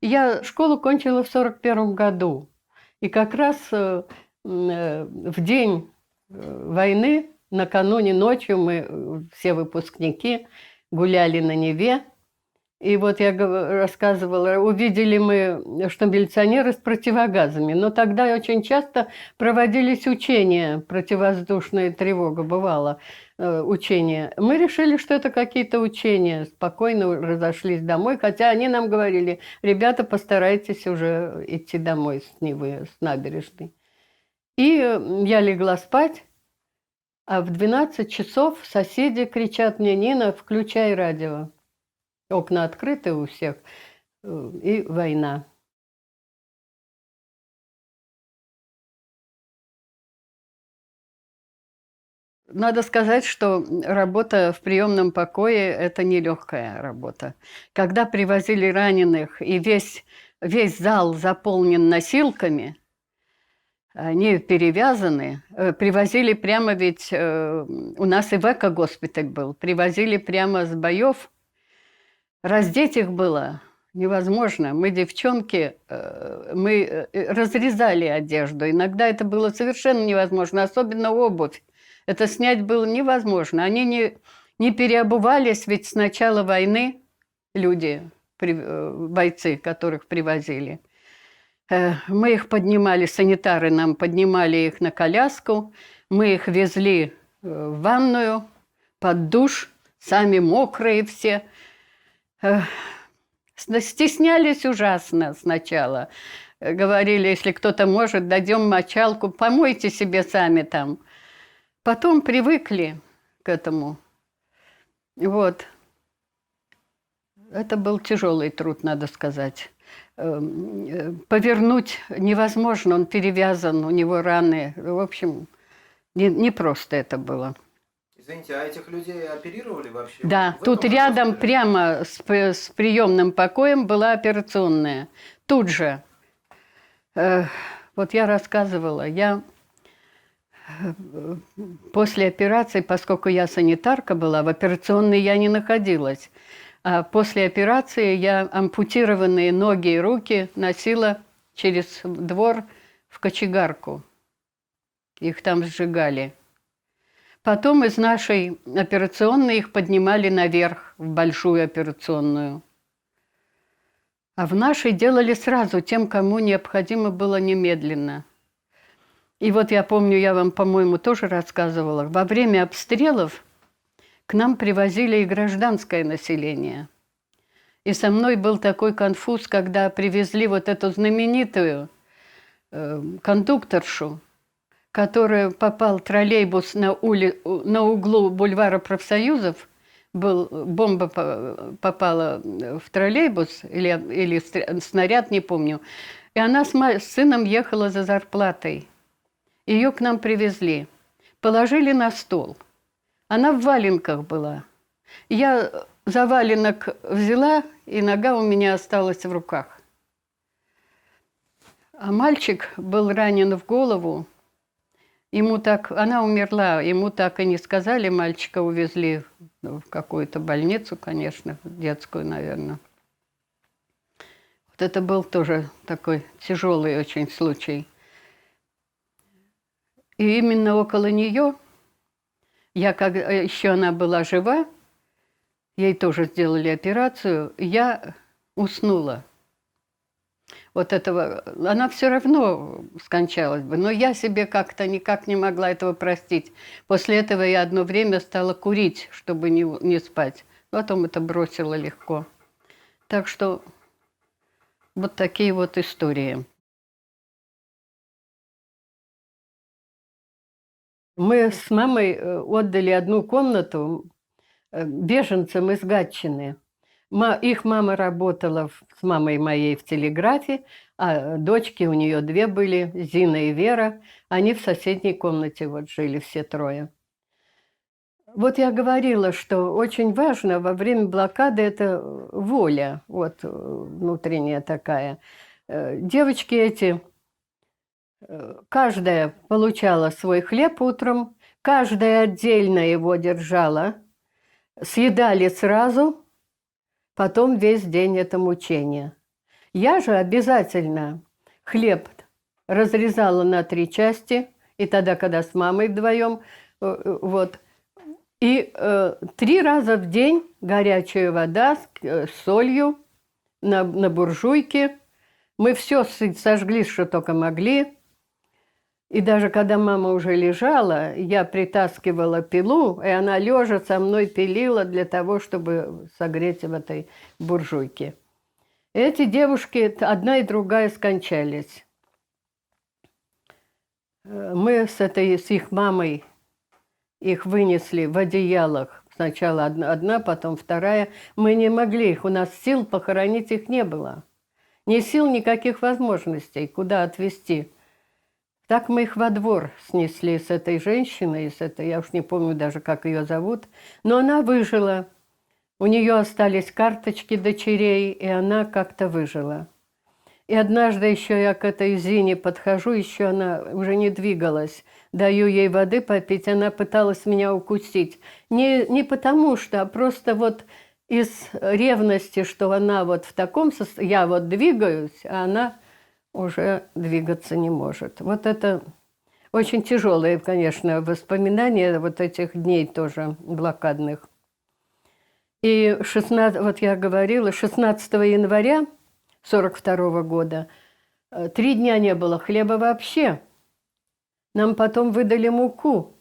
Я школу кончила в 41 году. И как раз в день войны, накануне ночью мы, все выпускники, гуляли на Неве. И вот я рассказывала, увидели мы, что милиционеры с противогазами. Но тогда очень часто проводились учения, противовоздушная тревога бывала, учения. Мы решили, что это какие-то учения, спокойно разошлись домой, хотя они нам говорили: ребята, постарайтесь уже идти домой с Невы, с набережной. И я легла спать, а в 12 часов соседи кричат мне: Нина, включай радио. Окна открыты у всех, и война. Надо сказать, что работа в приемном покое – это нелегкая работа. Когда привозили раненых, и весь зал заполнен носилками, они перевязаны, привозили прямо, ведь у нас и в эко-госпиталь был, привозили прямо с боев. Раздеть их было невозможно. Мы, девчонки, мы разрезали одежду. Иногда это было совершенно невозможно, особенно обувь. Это снять было невозможно. Они не переобувались, ведь с начала войны люди, бойцы, которых привозили. Мы их поднимали, санитары нам поднимали их на коляску, мы их везли в ванную, под душ, сами мокрые все. Стеснялись ужасно сначала. Говорили, если кто-то может, дадим мочалку, помойте себе сами там. Потом привыкли к этому. Вот. Это был тяжелый труд, надо сказать. Повернуть невозможно, он перевязан, у него раны. В общем, не просто это было. Извините, а этих людей оперировали вообще? Да, В тут этом рядом госпитале? прямо с приемным покоем была операционная. Тут же. Вот я рассказывала, после операции, поскольку я санитарка была, в операционной я не находилась. А после операции я ампутированные ноги и руки носила через двор в кочегарку. Их там сжигали. Потом из нашей операционной их поднимали наверх, в большую операционную. А в нашей делали сразу тем, кому необходимо было немедленно. И вот я помню, я вам, по-моему, тоже рассказывала, во время обстрелов к нам привозили и гражданское население. И со мной был такой конфуз, когда привезли вот эту знаменитую кондукторшу, которая попал троллейбус на углу бульвара профсоюзов, бомба попала в троллейбус или снаряд, не помню. И она с сыном ехала за зарплатой. Ее к нам привезли, положили на стол. Она в валенках была. Я за валенок взяла, и нога у меня осталась в руках. А мальчик был ранен в голову. Она умерла, ему так и не сказали, мальчика увезли в какую-то больницу, конечно, детскую, наверное. Вот это был тоже такой тяжелый очень случай. И именно около нее, когда еще она была жива, ей тоже сделали операцию, я уснула. Вот этого, она все равно скончалась бы, но я себе как-то никак не могла этого простить. После этого я одно время стала курить, чтобы не спать. Потом это бросила легко. Так что вот такие вот истории. Мы с мамой отдали одну комнату беженцам из Гатчины. Их мама работала с мамой моей в телеграфе, а дочки у нее две были, Зина и Вера. Они в соседней комнате вот жили все трое. Вот я говорила, что очень важно во время блокады это воля, вот внутренняя такая. Девочки эти, каждая получала свой хлеб утром, каждая отдельно его держала, съедали сразу, потом весь день это мучение. Я же обязательно хлеб разрезала на 3 части, и тогда, когда с мамой вдвоем, вот. И 3 раза в день горячая вода с солью на буржуйке. Мы все сожгли, что только могли. И даже когда мама уже лежала, я притаскивала пилу, и она лежа со мной пилила для того, чтобы согреть в этой буржуйке. Эти девушки, одна и другая, скончались. Мы с их мамой их вынесли в одеялах. Сначала одна, потом вторая. Мы не могли их, у нас сил похоронить их не было. Ни сил, никаких возможностей, куда отвезти. Так мы их во двор снесли с этой женщиной, я уж не помню даже, как ее зовут, но она выжила. У нее остались карточки дочерей, и она как-то выжила. И однажды еще я к этой Зине подхожу, еще она уже не двигалась. Даю ей воды попить, она пыталась меня укусить. Не потому что, а просто вот из ревности, что она вот в таком состоянии, я вот двигаюсь, а она уже двигаться не может. Вот это очень тяжелые, конечно, воспоминания вот этих дней тоже блокадных. И вот я говорила, 16 января 1942 года 3 дня не было хлеба вообще. Нам потом выдали муку.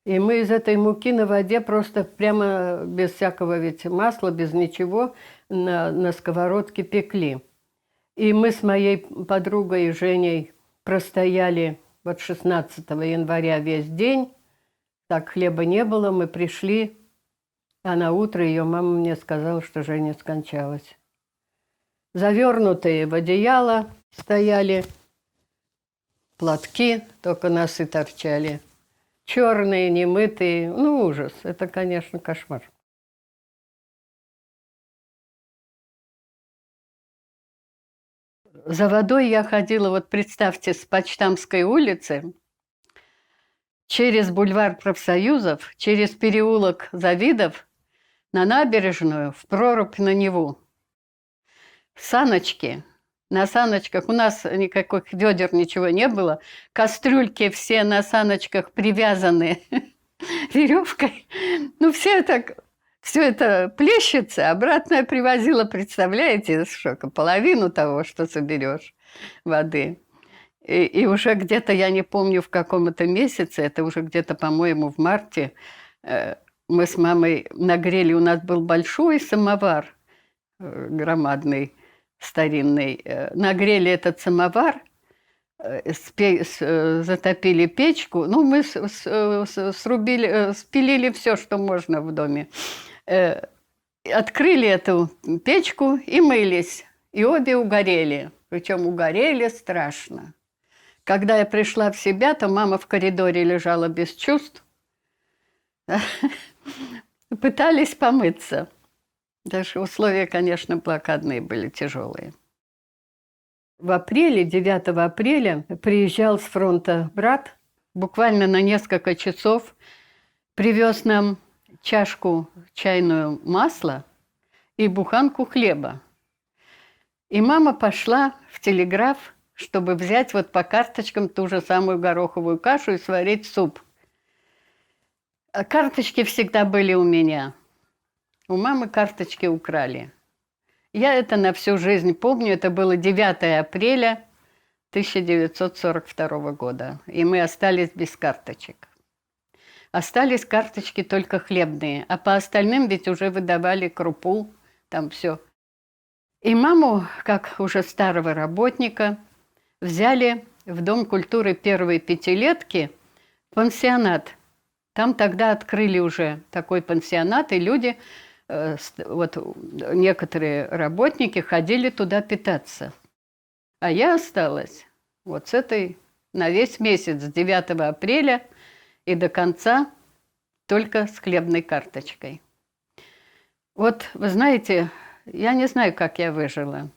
И мы из этой муки на воде просто прямо без всякого ведь масла, без ничего на сковородке пекли. И мы с моей подругой Женей простояли вот 16 января весь день. Так хлеба не было, мы пришли, а на утро ее мама мне сказала, что Женя скончалась. Завернутые в одеяло стояли, платки, только носы торчали. Черные, немытые, ну ужас, это, конечно, кошмар. За водой я ходила, вот представьте, с Почтамской улицы, через бульвар профсоюзов, через переулок Завидов, на набережную, в прорубь на Неву. Саночки. На саночках у нас никаких ведер, ничего не было. Кастрюльки все на саночках привязаны веревкой. Ну, все это плещется. Обратно я привозила, представляете, шока, половину того, что соберешь воды. И уже где-то, я не помню, в каком это месяце, это уже где-то, по-моему, в марте, мы с мамой нагрели, у нас был большой самовар, громадный, старинный. Нагрели этот самовар, затопили печку. Ну, мы спилили все, что можно в доме. Открыли эту печку и мылись. И обе угорели. Причем угорели страшно. Когда я пришла в себя, то мама в коридоре лежала без чувств. Пытались помыться. Даже условия, конечно, блокадные были тяжелые. В апреле, 9 апреля, приезжал с фронта брат, буквально на несколько часов привез нам чашку чайную масла и буханку хлеба. И мама пошла в телеграф, чтобы взять вот по карточкам ту же самую гороховую кашу и сварить суп. А карточки всегда были у меня. У мамы карточки украли. Я это на всю жизнь помню. Это было 9 апреля 1942 года. И мы остались без карточек. Остались карточки только хлебные. А по остальным ведь уже выдавали крупу, там все. И маму, как уже старого работника, взяли в Дом культуры первой пятилетки пансионат. Там тогда открыли уже такой пансионат, и люди, вот некоторые работники ходили туда питаться. А я осталась вот с этой на весь месяц, с 9 апреля и до конца только с хлебной карточкой. Вот, вы знаете, я не знаю, как я выжила.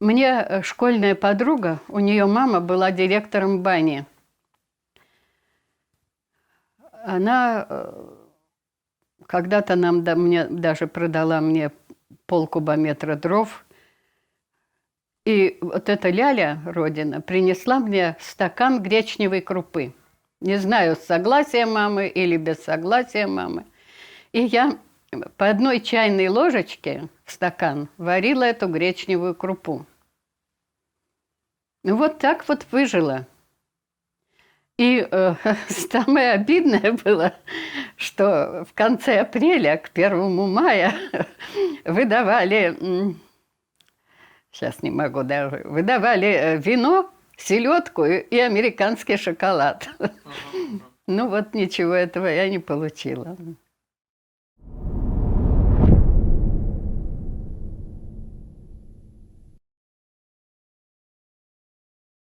Мне школьная подруга, у нее мама была директором бани. Она когда-то мне даже продала мне полкубометра дров И вот эта Ляля, родина, принесла мне стакан гречневой крупы. Не знаю, с согласия мамы или без согласия мамы. И я по одной чайной ложечке в стакан варила эту гречневую крупу. Ну вот так вот выжила. И самое обидное было, что в конце апреля, к 1 мая, выдавали, сейчас не могу даже, выдавали вино, селедку и американский шоколад. Ну вот ничего этого я не получила.